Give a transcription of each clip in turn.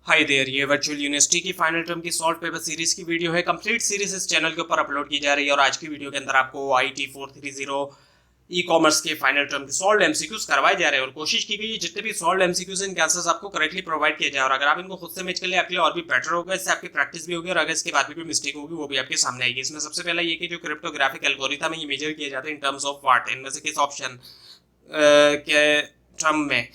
Hi there, ये virtual university की final term की सॉल्व पेपर सीरीज की वीडियो है। कंप्लीट सीरीज इस चैनल के ऊपर अपलोड की जा रही है और आज की वीडियो के अंदर आपको IT 430 ई कॉमर्स के फाइनल टर्म के सॉल्व एमसीक्यूज करवाए जा रहे हैं और कोशिश की गई है जितने भी सॉल्व एमसीक्यूज इनके आंसर्स आपको करेक्टली प्रोवाइड किए जाए और अगर आप इनको खुद से मैच कर ले आपके लिए और भी बेटर होगा। इससे आपकी प्रैक्टिस भी होगी और अगर इसके बाद भी कोई मिस्टेक होगी वो भी आपके सामने आएगी। इसमें सबसे पहला ये कि जो क्रिप्टोग्राफिक एल्गोरिथम है ये मेजर किए जाते हैं इन टर्म्स ऑफ व्हाट, इनमें से किस ऑप्शन के टर्म में।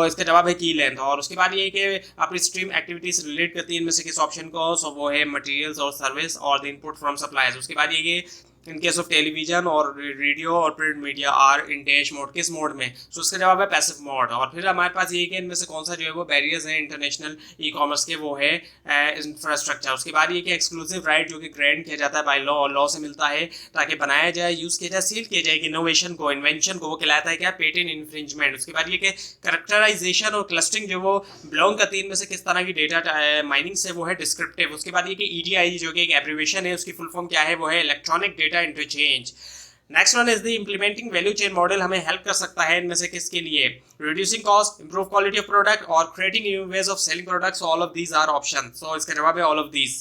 इसका जवाब है की लेंथ। और उसके बाद ये कि अपनी स्ट्रीम एक्टिविटीज रिलेट करती है इनमें से किस ऑप्शन को। वो है मटेरियल्स और सर्विस और द इनपुट फ्रॉम सप्लायर्स। उसके बाद ये कि इन केस ऑफ टेलीविजन और रेडियो और print media are in dash mode, किस मोड में। उसका जवाब है पैसिव मोड। और फिर हमारे पास ये कि इनमें से कौन सा जो है वो बैरियर्स हैं इंटरनेशनल ई कॉमर्स के, वो है इंफ्रास्ट्रक्चर। उसके बाद ये कि एक्सक्लूसिव राइट जो कि ग्रांट किया जाता है बाय लॉ और लॉ से मिलता है ताकि बनाया जाए, यूज किया जाए, सील किया जाए इनोवेशन को, इन्वेंशन को, वो कहलाता है क्या, पेटेंट इन्फ्रिंजमेंट। उसके बाद ये कि करेक्टराइजेशन और क्लस्टरिंग जो वो बिलोंग करती है इनमें से किस तरह की डेटा माइनिंग से, वो है डिस्क्रिप्टिव। उसके बाद ये कि EDI जो कि एक एब्रिविएशन है उसकी फुल फॉर्म क्या है, वो है electronic data interchange. Next one is the implementing value chain model. हमें हेल्प कर सकता है इनमें से किसके लिए, reducing cost, improve quality of product और creating new ways of selling products. All of these are option. इसका जवाब है ऑल ऑफ दीज।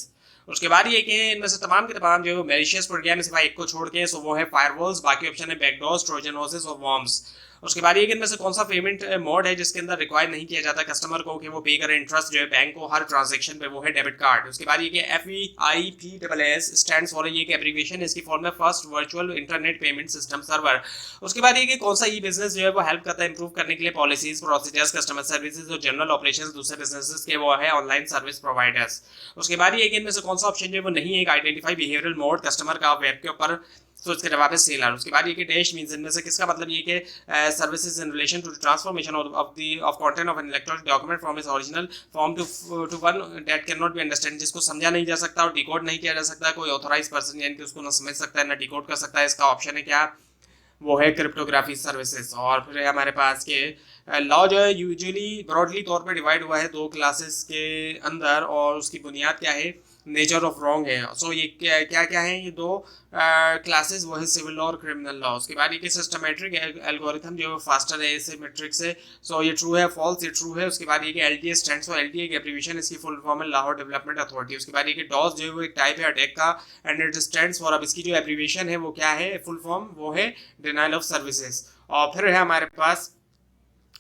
उसके बाद ये कि इनमें से तमाम के तमाम जो मैलिशियस प्रोग्राम सिवाय एक को छोड़ के, वो है फायरवॉल्स, बाकी ऑप्शन है बैकडोर्स, ट्रोजन हॉर्सेस और वॉर्म्स। उसके बाद ये कि इनमें से कौन सा पेमेंट मोड है जिसके अंदर रिक्वायर नहीं किया जाता कस्टमर को कि वो पे करे इंटरेस्ट जो है बैंक को हर ट्रांजेक्शन पे, वो है डेबिट कार्ड। उसके बाद ये कि FEIPSS स्टैंड्स फॉर, ये एब्रीविएशन है, इसकी फॉर्म में first virtual internet payment system server. उसके बाद ये कि कौन सा ई बिजनेस जो है वो हेल्प करता है इंप्रूव करने के लिए पॉलिसीज, प्रोसीजर्स, कस्टमर सर्विसेज और जनरल ऑपरेशंस दूसरे बिजनेसेस के, वो है ऑनलाइन सर्विस प्रोवाइडर्स। उसके बाद ये कि इनमें से कौन सा ऑप्शन जो है वो नहीं है एक आइडेंटिफाई बिहेवियरल मोड कस्टमर का वेब के ऊपर। इसका जवाब है सेलर। उसके बाद ये कि डैश मींस, इनमें से किसका मतलब ये कि services in relation to transformation of content of an electronic document from its original form to one that can not be understand, जिसको समझा नहीं जा सकता और डिकोड नहीं किया जा सकता, कोई ऑथराइज पर्सन यानी कि उसको ना समझ सकता है ना डिकोड कर सकता है। इसका ऑप्शन है क्या, वो है क्रिप्टोग्राफी सर्विसेज। और फिर है हमारे पास के लॉ जो है यूजुअली ब्रॉडली तौर पे डिवाइड हुआ है दो क्लासेस के अंदर और उसकी बुनियाद क्या है, नेचर ऑफ रॉन्ग है। ये क्या क्या क्या है ये दो क्लासेस, वो है सिविल लॉ और क्रिमिनल लॉ। उसके बाद ये सिस्टमेट्रिक एल्गोरिथम जो है फास्टर है सिमेट्रिक से। ये ट्रू है, फॉल्स, ये ट्रू है। उसके बाद ये LTA स्टैंड्स फॉर, LTA की एब्रीविएशन, इसकी फुल फॉर्म है लाहौर डेवलपमेंट अथॉरिटी। उसके बाद ये डॉस जो है वो एक टाइप है अटैक का एंड इट स्टैंड्स फॉर, अब इसकी जो एब्रीविएशन है वो क्या है, फुल फॉर्म, वो है डिनाइल ऑफ सर्विसेज। और फिर है हमारे पास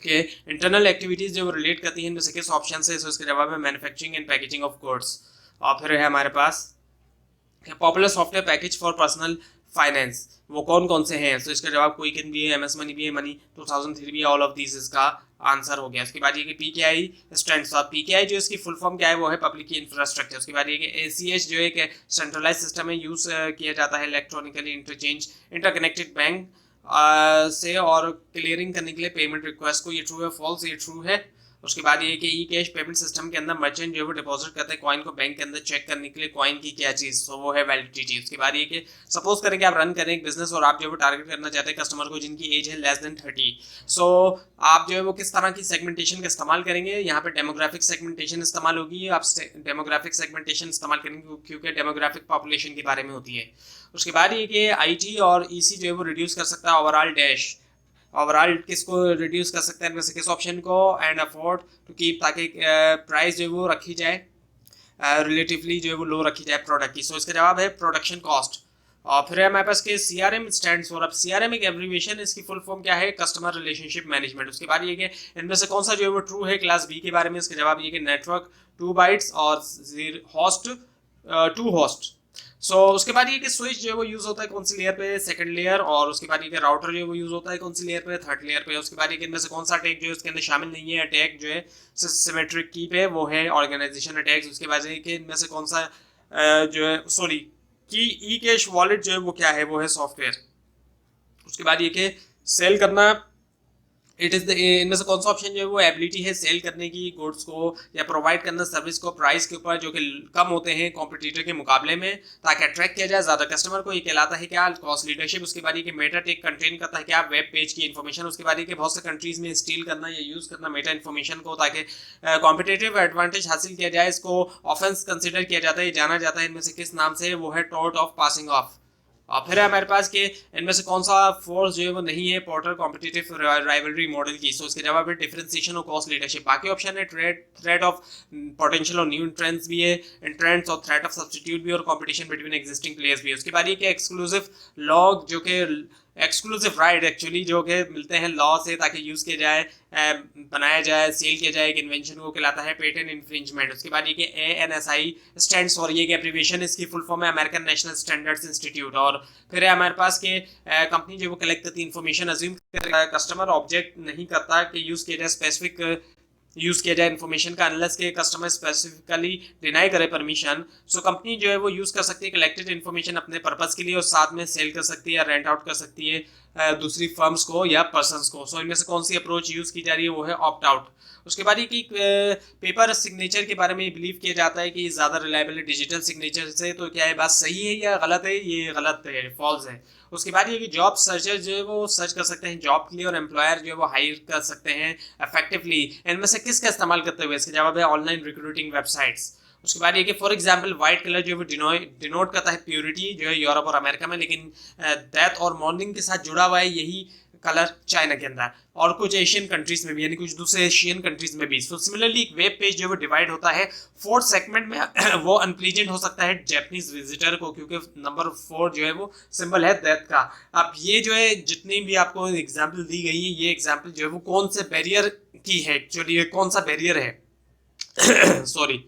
कि इंटरनल एक्टिविटीज जो रिलेट करती हैं इनमें से किस ऑप्शन से, इसके जवाब है manufacturing and packaging of goods. और फिर है हमारे पास popular software package for personal finance, वो कौन कौन से हैं। इसका जवाब क्विकन भी है, MS मनी भी है, मनी 2003 भी है, ऑल ऑफ दिस इसका आंसर हो गया। उसके बाद ये कि PKI स्टैंड्स फॉर, PKI जो इसकी फुल फॉर्म क्या है, वो है पब्लिक इंफ्रास्ट्रक्चर। उसके बाद ये कि ACH जो एक सेंट्रलाइज सिस्टम है, यूज किया जाता है इलेक्ट्रॉनिकली इंटरचेंज इंटरकनेक्टेड बैंक से और क्लियरिंग करने के लिए पेमेंट रिक्वेस्ट को। ये ट्रू है, फॉल्स, ये ट्रू है। उसके बाद ये कि ई कैश पेमेंट सिस्टम के अंदर मर्चेंट जो है वो डिपॉजिट करते हैं कॉइन को बैंक के अंदर चेक करने के लिए, कॉइन की क्या चीज, वो है वैलिडिटी। उसके बाद ये कि सपोज करें कि आप रन करें एक बिजनेस और आप जो है टारगेट करना चाहते हैं कस्टमर को जिनकी एज है लेस देन 30। आप जो है वो किस तरह की सेगमेंटेशन का इस्तेमाल करेंगे, यहाँ पे डेमोग्राफिक सेगमेंटेशन इस्तेमाल होगी। आप डेमोग्राफिक सेगमेंटेशन इस्तेमाल करेंगे क्योंकि डेमोग्राफिक पॉपुलेशन के बारे में होती है। उसके बाद ये कि IT और EC जो है वो रिड्यूस कर सकता है ओवरऑल डैश, ओवरऑल किसको रिड्यूस कर सकता है इनमें से किस ऑप्शन को, एंड अफोर्ड टू कीप, ताकि प्राइस जो है वो रखी जाए रिलेटिवली जो है वो लो रखी जाए प्रोडक्ट की। इसका जवाब है प्रोडक्शन कॉस्ट। और फिर हमारे पास के CRM स्टैंड्स फॉर, अब CRM एक एब्रीविएशन, इसकी फुल फॉर्म क्या है, कस्टमर रिलेशनशिप मैनेजमेंट। उसके बाद ये कि इनमें से कौन सा जो है वो ट्रू है क्लास B के बारे में। इसका जवाब ये कि नेटवर्क 2 बाइट्स और होस्ट 2 होस्ट। उसके बाद ये कि स्विच जो है वो यूज होता है कौन सी लेयर पे, सेकंड लेयर। और उसके बाद ये कि राउटर जो है वो यूज होता है कौन सी लेयर पे, थर्ड लेयर पे। उसके बाद ये कि इनमें से कौन सा अटैक जो है उसके अंदर शामिल नहीं है, अटैक जो है सिमेट्रिक की पे, वो है ऑर्गेनाइजेशन अटैक्स। उसके बाद ये कि इनमें से कौन सा जो है सॉरी की ई कैश वॉलेट जो है वो क्या है, वो है सॉफ्टवेयर। उसके बाद ये कि सेल करना, इट इज द, इनमें से कौन सा ऑप्शन जो है वो एबिलिटी है सेल करने की गुड्स को या प्रोवाइड करना सर्विस को प्राइस के ऊपर जो कि कम होते हैं कॉम्पिटिटर के मुकाबले में, ताकि अट्रैक्ट किया जाए ज्यादा कस्टमर को। ये कहलाता है क्या, कॉस्ट लीडरशिप। उसके बाद ये कि मेटा टेक कंटेन करता है क्या, वेब पेज की इन्फॉर्मेशन। उसके बाद ये कि बहुत से कंट्रीज में स्टील करना या यूज करना मेटा इन्फॉर्मेशन को ताकि कॉम्पिटेटिव एडवांटेज हासिल किया जाए। इसको ऑफेंस कंसिडर किया जाता है, जाना जाता है इनमें से किस नाम से, वो है टॉर्ट ऑफ पासिंग ऑफ। और फिर है हमारे पास कि इनमें से कौन सा फोर्स जो है वो नहीं है पोर्टर कॉम्पिटिटिव राइवलरी मॉडल की, सो इसके जवाब है डिफरेंशिएशन और कॉस्ट लीडरशिप। बाकी ऑप्शन है थ्रेट ऑफ पोटेंशियल और न्यू ट्रेंड्स भी है, ट्रेंड्स और थ्रेट ऑफ सब्स्टिट्यूट भी, और कंपटीशन बिटवीन एग्जिस्टिंग प्लेयर्स भी है। उसके बाद ये कि एक्सक्लूसिव लॉ, जो कि एक्सक्लूसिव राइट एक्चुअली जो कि मिलते हैं लॉ से ताकि यूज़ किया जाए, बनाया जाए, सेल किया जाए एक इन्वेंशन को, कहलाता है पेटेंट इन्फ्रिंजमेंट। उसके बाद ये कि ANSI स्टैंड्स फॉर, ये एब्रिविएशन इसकी फुल फॉर्म है अमेरिकन नेशनल स्टैंडर्ड्स इंस्टीट्यूट। और फिर है हमारे पास के कंपनी जो वो कलेक्ट करती है इन्फॉर्मेशन, अज्यूम कस्टमर ऑब्जेक्ट नहीं करता कि यूज़ किया जाए स्पेसिफिक यूज़ किया जाए इन्फॉर्मेशन का, अनलेस के कस्टमर स्पेसिफिकली डिनाई करे परमिशन। सो कंपनी जो है वो यूज़ कर सकती है कलेक्टेड इन्फॉर्मेशन अपने पर्पस के लिए, और साथ में सेल कर सकती है या रेंट आउट कर सकती है दूसरी फर्म्स को या पर्सनस को। सो इनमें से कौन सी अप्रोच यूज़ की जा रही है वो है ऑप्ट आउट। उसके बाद ये कि पेपर सिग्नेचर के बारे में बिलीव किया जाता है कि ज़्यादा रिलायबल है डिजिटल सिग्नेचर से, तो क्या है बात सही है या गलत है? ये गलत है, फॉल्स है। उसके बाद ये कि जॉब सर्चर जो है वो सर्च कर सकते हैं जॉब के लिए, और एम्प्लॉयर जो है वो हायर कर सकते हैं इफेक्टिवली। इनमें से किसका इस्तेमाल करते हुए? इसका जवाब है ऑनलाइन रिक्रूटिंग वेबसाइट्स। उसके बाद ये कि फॉर एग्जांपल व्हाइट कलर जो है वो डिनोट करता है प्योरिटी जो है यूरोप और अमेरिका में, लेकिन डेथ और मॉर्निंग के साथ जुड़ा हुआ है यही कलर चाइना के अंदर और कुछ एशियन कंट्रीज में भी, यानी कुछ दूसरे एशियन कंट्रीज में भी। सो सिमिलरली एक वेब पेज जो है वो डिवाइड होता है 4 सेगमेंट में वो अनप्लीजेंट हो सकता है जैपनीज विजिटर को, क्योंकि नंबर 4 जो है वो सिंबल है डेथ का। अब ये जो है जितनी भी आपको एग्जाम्पल दी गई है, ये एग्जाम्पल जो है वो कौन से बैरियर की है, एक्चुअली कौन सा बैरियर है सॉरी,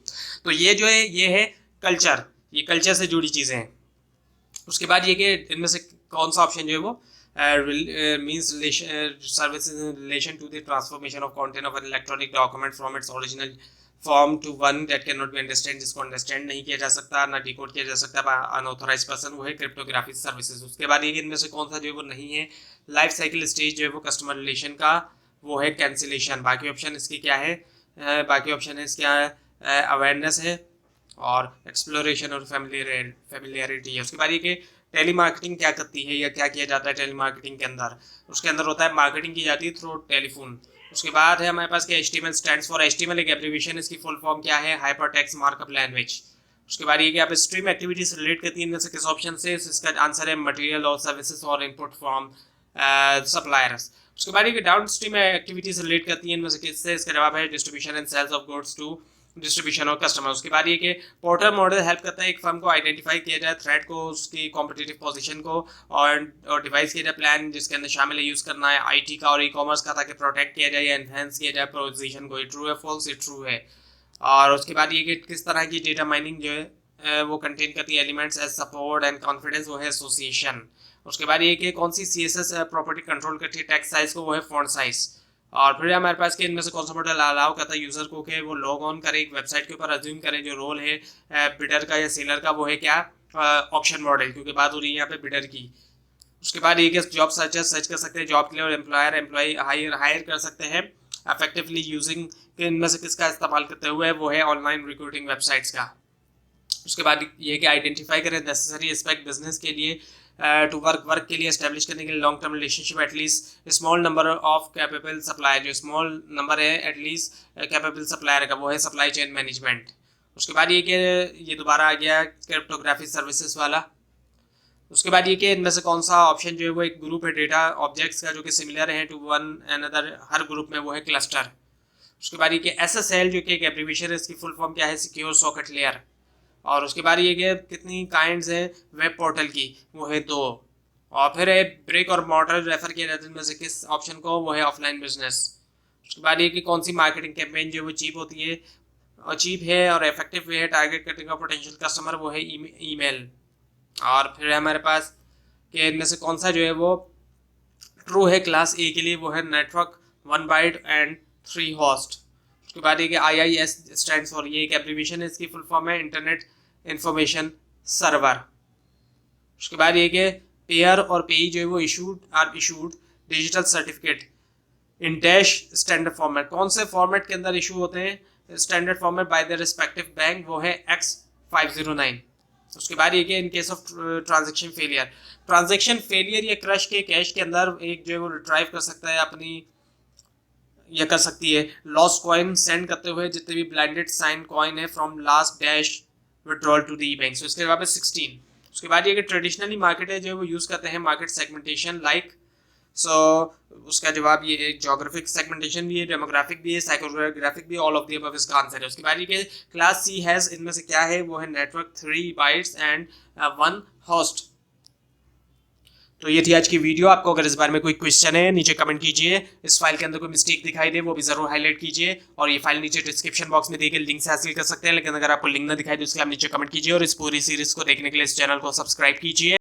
तो ये जो है ये है कल्चर, ये कल्चर से जुड़ी चीज़ें हैं। उसके बाद ये कि इनमें से कौन सा ऑप्शन जो है वो means services in relation to the transformation of content of an electronic document from its original form to one that cannot be understand, जिसको अंडरस्टैंड नहीं किया जा सकता ना डिकोड किया जा सकता अनऑथराइज पर्सन, वो है क्रिप्टोग्राफी सर्विसेज। उसके बाद ये इनमें से कौन सा जो है वो नहीं है लाइफ साइकिल स्टेज जो है वो कस्टमर रिलेशन का, वो है कैंसिलेशन। बाकी ऑप्शन इसके क्या है? बाकी ऑप्शन है इसके अवेयरनेस है और एक्सप्लोरेशन और फेमिलियरिटी है। उसके बाद ये कि टेली मार्केटिंग क्या करती है या क्या किया जाता है टेली मार्केटिंग के अंदर? उसके अंदर होता है मार्केटिंग की जाती है थ्रू टेलीफोन। उसके बाद है हमारे पास कि HTML स्टैंड्स फॉर, HTML एक एब्रिविएशन, इसकी फुल फॉर्म क्या है? Hyper text markup language. उसके बाद ये कि आप स्ट्रीम एक्टिविटीज रिलेट करती है इनमें से किस ऑप्शन से? इसका आंसर है मटेरियल और सर्विसेज और इनपुट फ्रॉम सप्लायर्स। उसके बाद ये डाउन स्ट्रीम एक्टिविटीज रिलेट करती है इनमें से किससे? इसका जवाब है distribution and sales of goods to distribution और कस्टमर। उसके बाद ये कि पोर्टर मॉडल हेल्प करता है एक फर्म को आइडेंटिफाई किया जाए थ्रेट को, उसकी कॉम्पिटिटिव पोजीशन को, और डिवाइस किया जाए प्लान जिसके अंदर शामिल है यूज़ करना है IT का और ई-कॉमर्स का, ताकि प्रोटेक्ट किया जाए या एनहेंस किया जाए पोजीशन को। ये ट्रू है फॉल्स? ये ट्रू है। और उसके बाद ये कि किस तरह की डेटा माइनिंग जो है वो कंटेन करती है elements as support and confidence, वो है एसोसिएशन। उसके बाद ये कि कौन सी CSS प्रॉपर्टी कंट्रोल करती है टेक्स्ट साइज को, वो है फॉन्ट साइज। और फिर हमारे पास के इनमें से कौन सा मॉडल अलाउ करता है यूज़र को कि वो लॉग ऑन करे एक वेबसाइट के ऊपर, अज्यूम करें जो रोल है बिडर का या सेलर का, वो है क्या? ऑप्शन मॉडल, क्योंकि बात हो रही है यहाँ पे बिडर की। उसके बाद ये कि जॉब सर्चर सर्च कर सकते हैं जॉब के लिए, और एम्प्लॉयर एम्प्लॉई हायर कर सकते हैं इफेक्टिवली यूजिंग के इनमें से किसका इस्तेमाल करते हुए? वो है ऑनलाइन रिक्रूटिंग वेबसाइट्स का। उसके बाद ये कि आइडेंटिफाई करें नेसेसरी एस्पेक्ट बिजनेस के लिए टू वर्क के लिए एस्टेब्लिश करने के लिए long term relationship at least small number of capable supplier, जो स्मॉल नंबर है एटलीस्ट कैपेबल सप्लायर का, वो है सप्लाई चेन मैनेजमेंट। उसके बाद ये कि ये दोबारा आ गया क्रिप्टोग्राफी सर्विसेज वाला। उसके बाद ये कि इनमें से कौन सा ऑप्शन जो है वो एक ग्रुप है डेटा ऑब्जेक्ट्स का जो कि सिमिलर है टू वन अनदर हर ग्रुप में, वो है क्लस्टर। उसके बाद ये कि SSL जो कि एक एब्रिविएशन है, इसकी फुल फॉर्म क्या है? Secure socket layer. और उसके बाद ये कि कितनी काइंड्स हैं वेब पोर्टल की? वो है 2। और फिर है ब्रिक और मॉर्टर रेफर किया जाता है इनमें से किस ऑप्शन को? वो है ऑफलाइन बिजनेस। उसके बाद ये कि कौन सी मार्केटिंग कैंपेन जो है वो चीप होती है और चीप है और इफेक्टिव वे है टारगेट करने का पोटेंशियल कस्टमर, वो है ईमेल। और फिर हमारे पास कि इनमें से कौन सा जो है वो ट्रू है क्लास A के लिए? वो है नेटवर्क 1 बाइट एंड 3 होस्ट। उसके बाद ये कि IIS स्टैंड्स फॉर, ये एक एब्रिविएशन है, इसकी फुल फॉर्म है इंटरनेट इंफॉर्मेशन सर्वर। उसके बाद ये कि पेयर और पेई जो है वो issued digital certificate in dash standard format. कौन से फॉर्मेट के अंदर इशू होते हैं standard format by the respective bank? वो है X509। उसके बाद ये कि in case of transaction failure या क्रश के कैश के अंदर एक जो है वो रिट्राइव कर सकता है अपनी, यह कर सकती है लॉस्ट कॉइन सेंड करते हुए जितने भी ब्लाइंडेड साइन कॉइन है from last dash withdrawal to the bank. So इसके जवाब है 16। उसके बाद ये कि ट्रेडिशनली मार्केट है जो वो यूज़ करते हैं मार्केट सेगमेंटेशन लाइक सो उसका जवाब ये है ज्योग्राफिक सेगमेंटेशन भी है, डेमोग्राफिक भी है, साइकोग्राफिक भी, ऑल ऑफ द अबव इसका आंसर है। उसके बाद ये कि क्लास सी हैज़ इनमें से क्या है, वो है नेटवर्क 3 बाइट्स एंड 1 होस्ट। तो ये थी आज की वीडियो। आपको अगर इस बारे में कोई क्वेश्चन है नीचे कमेंट कीजिए। इस फाइल के अंदर कोई मिस्टेक दिखाई दे वो भी जरूर हाईलाइट कीजिए, और ये फाइल नीचे डिस्क्रिप्शन बॉक्स में देके लिंक से हासिल कर सकते हैं, लेकिन अगर आपको लिंक ना दिखाई दे उसके लिए आप नीचे कमेंट कीजिए, और इस पूरी सीरीज को देखने के लिए इस चैनल को सब्सक्राइब कीजिए।